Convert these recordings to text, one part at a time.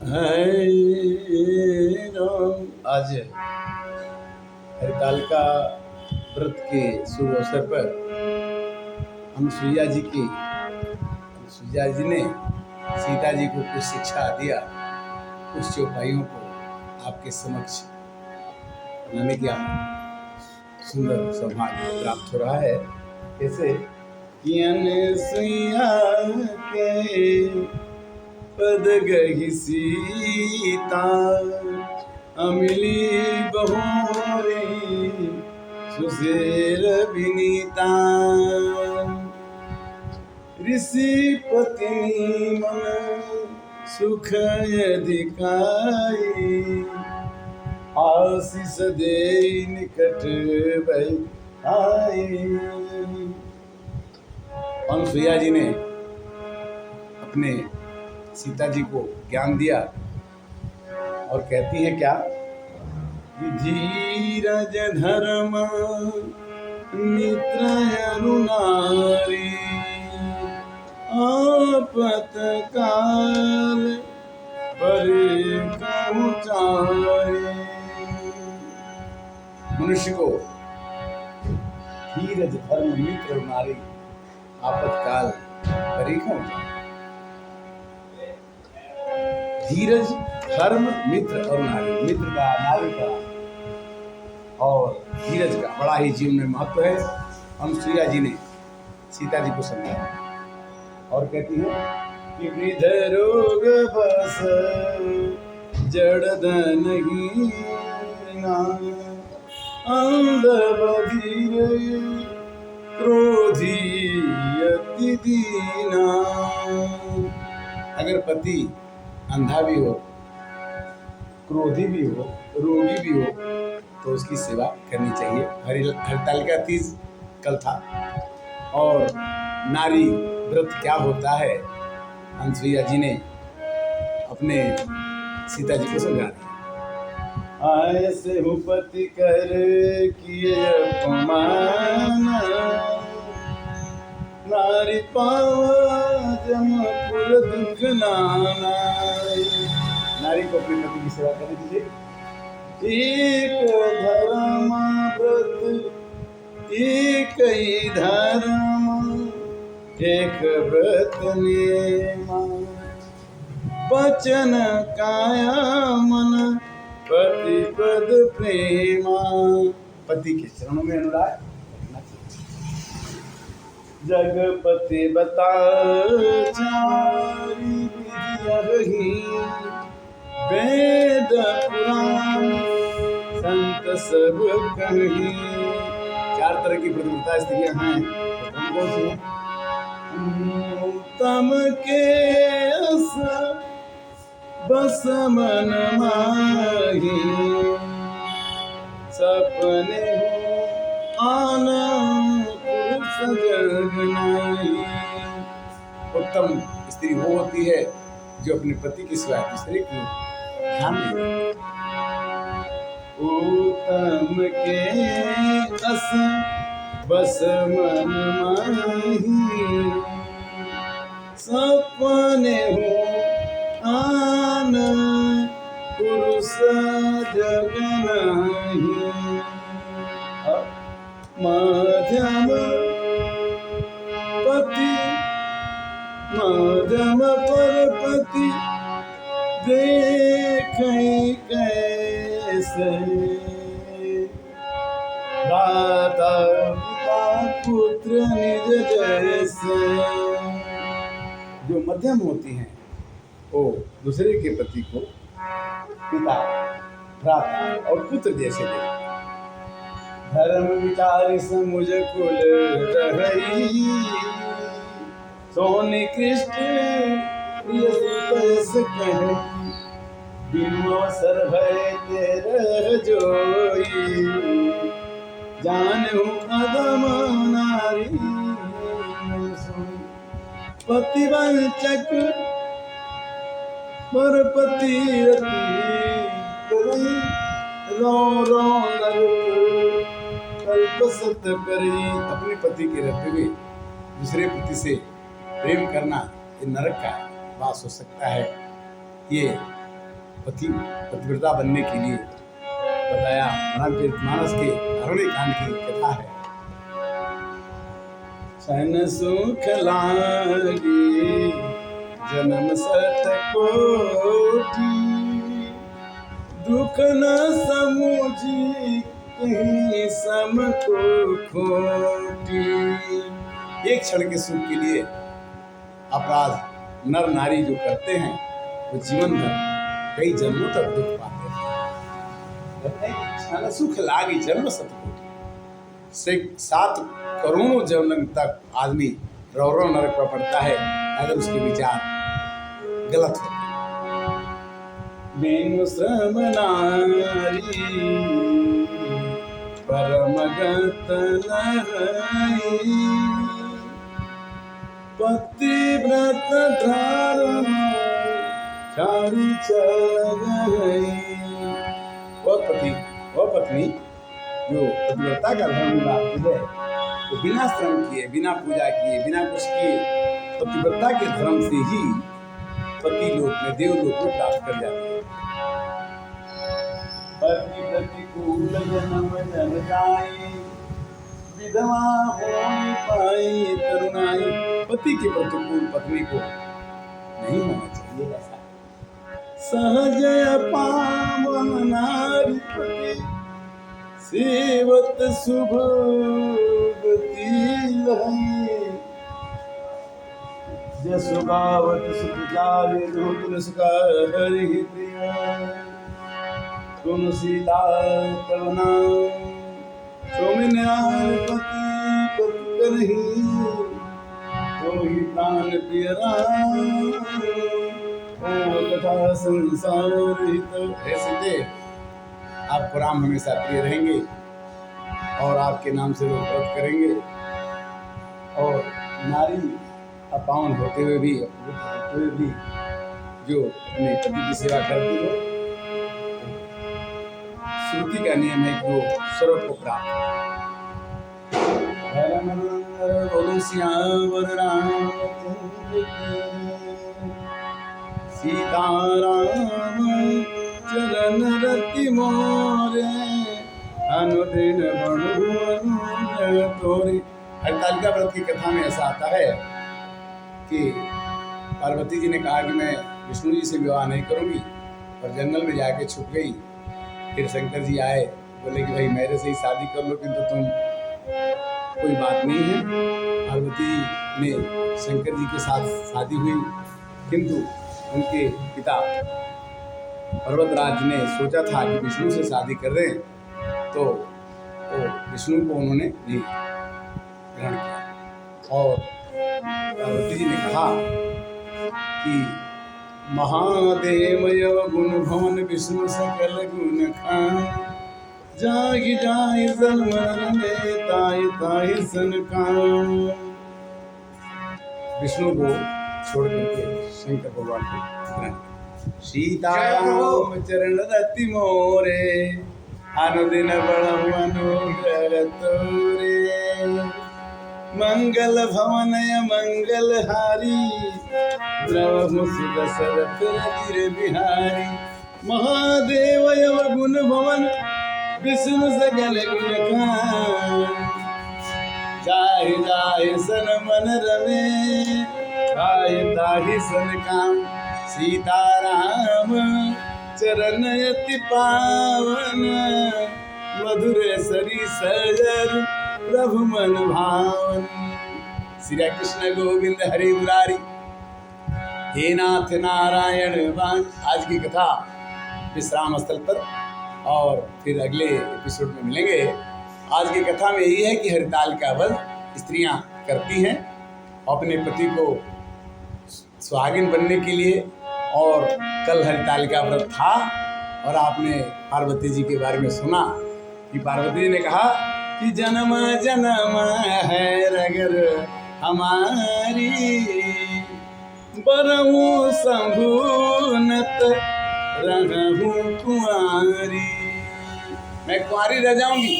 हरे राम। आज हरितालिका व्रत के शुभ अवसर पर अनुसुईया जी ने सीता जी को कुछ शिक्षा दिया, कुछ चौपाइयों को आपके समक्ष लाने का सुंदर सौभाग्य प्राप्त हो रहा है। कैसे कि अनुसुईया के पद गही सीता, अमिली बहुरी सुशेर विनीता। ऋषि पत्नी मन सुख अधिकाई, आशीष दे निकट बैठाई। अनुसुईया जी ने अपने सीता जी को ज्ञान दिया और कहती है क्या? धीरज धर्म मित्र अरुणारी, आपत काल पर पहुँचाए। मनुष्य को धीरज धर्म मित्र अरुणारी, आपतकाल परीक्षा। धीरज, धर्म, मित्र और नारी। मित्र का, नारी का और धीरज का बड़ा ही जीवन में महत्व है। अनुसुईया जी ने सीता जी को समझाया और कहती है कि वृद्ध रोग बस जड़ धन हीना, अंध बधिर क्रोधी अति दीना। अगर पति अंधा भी हो, क्रोधी भी हो, रोगी भी हो तो उसकी सेवा करनी चाहिए। हरितालिका तीज कल था और नारी व्रत क्या होता है अनुसुईया जी ने अपने सीता जी को समझा दिया। ऐसे हूँ पति कर किए अपमान, नारी पावा जमपुर दुख नाना। नारी को अपने पति की सेवा करने दीजिए। एक धर्म व्रत एक ही धर्म, एक व्रत नेमा, वचन काया मन पति पद प्रेमा। पति के चरणों में अनुराग रखना चाहिए। जगपति बता चारी विधि, वेद पुराण संत सब कहीं। चार तरह की प्रतिबद्धता स्त्रियां हैं। तम के अस बस मन माही, सपने आनंद पुरुष जग नहीं। उत्तम स्त्री वो होती है जो अपने पति की सिवा दूसरे की ध्यान देती। उत्तम के अस बस मन माही, सपने हो आनंद पुरुष जग नहीं। मध्यम पर पति देख कैसे, दाता पिता पुत्र निज जैसे। जो मध्यम होती हैं वो दूसरे के पति को पिता, भ्राता और पुत्र जैसे देखते। धर्म विचारी समुझ कुल रही, सोनी कृष्ण प्रिय सुत कहे, बिनु सर भय तेरह जोई, जानहु अदम नारी। पति वंचक पर पति रति, रो रो नर कल्प सत करी। अपने पति के रहते हुए दूसरे पति से प्रेम करना ये नरक का वास हो सकता है। ये पतिव्रता बनने के लिए बताया। रामचरितमानस के हरणी कांड की कथा है। सन सुख लागी जन्म सत कोटि, दुख न समुझी कहीं सम को खोटी। एक क्षण के सुख के लिए अपराध नर नारी जो करते हैं वो जीवन भर कई जन्मों तक दुख पाते हैं। सुख लागी जन्म सतकोटि, से 7 करोड़ों जन्म तक आदमी रौरव नरक पर पड़ता है अगर उसके विचार गलत हो। बिनु श्रम नारी परम गत नहीं, पतिव्रत धारण छाड़ी चल गई। वह पत्नी जो पतिव्रता का धर्म निभाती है वो बिना श्रम किए, बिना पूजा किए, बिना कुछ किए पतिव्रता के धर्म से ही पति लोक में, देवलोक में प्राप्त कर जाती है। पति प्रतिकूल जन्म जन जाई, विधवा होई पाई तरुणाई। पति के प्रतिकूल पत्नी को नहीं होना चाहिए ऐसा। सहज पावन नारी पति, सेवत शुभ गति लहई। जसु गावत सुख जावे, जो तुलसिका हरि प्रिय। तुम सीता तव नाम, सोमिन्याय पति पति करही। तो ही प्राण प्रिय राम, ओ तथा संसार हित। हे सीते, आपको राम हमेशा प्रिय रहेंगे और आपके नाम से लोग व्रत करेंगे। और नारी अपावन होते हुए भी, जो अपने पति की सेवा करती हो, श्रुति का नियम है कि वो स्वर्ग को प्राप्त। बोलो सियावर रामचंद्र की, सीताराम चरण रति मोरे, अनुदिन बड़भुवन तोरे। हरतालिका व्रत की कथा में ऐसा आता है कि पार्वती जी ने कहा कि मैं विष्णु जी से विवाह नहीं करूंगी, और जंगल में जाके छुप गई। फिर शंकर जी आए, बोले कि भाई मेरे से ही शादी कर लो, किंतु तुम कोई बात नहीं है। पार्वती ने शंकर जी के साथ शादी हुई, किंतु उनके पिता पर्वतराज ने सोचा था कि विष्णु से शादी कर रहे हैं, तो विष्णु को उन्होंने नहीं ग्रहण किया। और पार्वती जी ने कहा कि महादेव गुण भवन विष्णु सकल गुण खान, जाहि जाहि सलमन में ताहि ताहि सन काम। विष्णु को छोड़ करके शंकर भगवान को ग्रहण। सीताराम चरण रति मोरे, अनुदिन बड़ मनोहर तोरे। मंगल भवनय मंगल हारी, द्रवहु सुदशरथ रचिर बिहारी। महादेव यव गुण भवन विष्णु सकल गुण खान, जाहि जाहि सन मन रमे ताहि ताहि सन काम। सीताराम चरण अति पावन, मधुर सरी सजर प्रभु मन भावन। श्री कृष्ण गोविंद हरे मुरारी, हे नाथ नारायण वान। आज की कथा विश्राम स्थल पर, और फिर अगले एपिसोड में मिलेंगे। आज की कथा में यही है कि हरितालिका व्रत स्त्रियां करती हैं अपने पति को सुहागिन बनने के लिए। और कल हरितालिका व्रत था, और आपने पार्वती जी के बारे में सुना कि पार्वती जी ने कहा कि जन्म जन्म है रगर हमारी, बरहूँ संभूनत रहूँ कुंवारी। मैं कुंवारी रह जाऊंगी,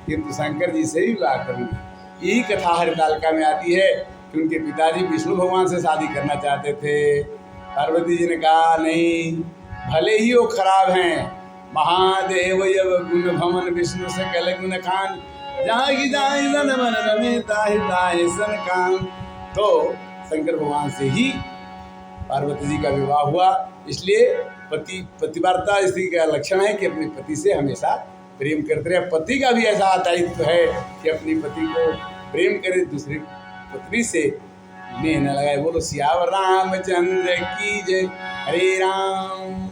किंतु शंकर जी से ही विवाह करूंगी। यही कथा हरितालिका में आती है कि उनके पिताजी विष्णु भगवान से शादी करना चाहते थे। पार्वती जी ने कहा नहीं, भले ही वो खराब हैं। महादेव यव गुण भवन विष्णु सकल गुण खान, जाहि जाहि सन मन रमे ताहि ताहि सन काम। तो शंकर भगवान से ही पार्वती जी का विवाह हुआ। इसलिए पतिव्रता स्त्री का लक्षण है कि अपने पति से हमेशा प्रेम करते रहे। पति का भी ऐसा दायित्व है कि अपनी पति को प्रेम करे, दूसरी पत्नी से नेह न लगाए। बोलो सियावर रामचंद्र की जय। हरे राम।